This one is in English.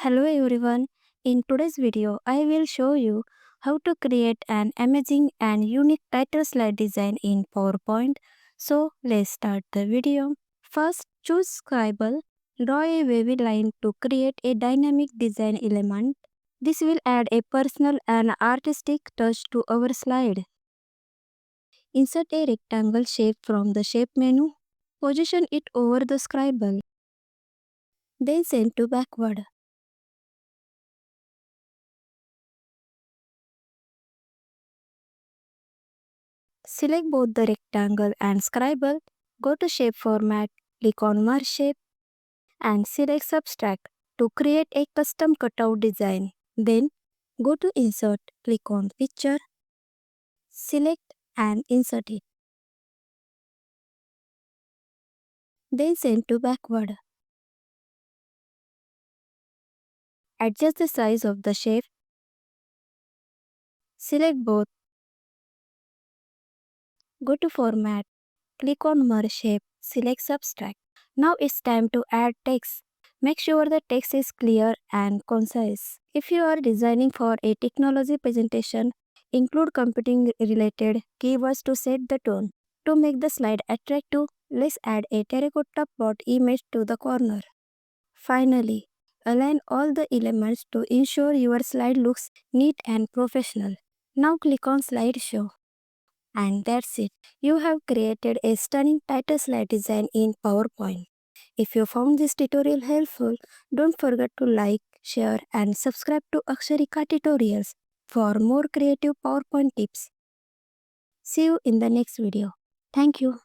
Hello everyone. In today's video, I will show you how to create an amazing and unique title slide design in PowerPoint. So let's start the video. First, choose Scribble. Draw a wavy line to create a dynamic design element. This will add a personal and artistic touch to our slide. Insert a rectangle shape from the Shape menu. Position it over the Scribble. Then send to backward. Select both the rectangle and Scribble, go to Shape Format, click on Merge Shape and select Subtract to create a custom cutout design. Then go to Insert, click on Picture, select and insert it. Then send to backward. Adjust the size of the shape. Select both. Go to Format, click on Merge Shape, select Subtract. Now it's time to add text. Make sure the text is clear and concise. If you are designing for a technology presentation, include computing related keywords to set the tone. To make the slide attractive, let's add a terracotta pot image to the corner. Finally, align all the elements to ensure your slide looks neat and professional. Now click on Slideshow. And that's it. You have created a stunning title slide design in PowerPoint. If you found this tutorial helpful, don't forget to like, share and subscribe to Aksharika Tutorials for more creative PowerPoint tips. See you in the next video. Thank you.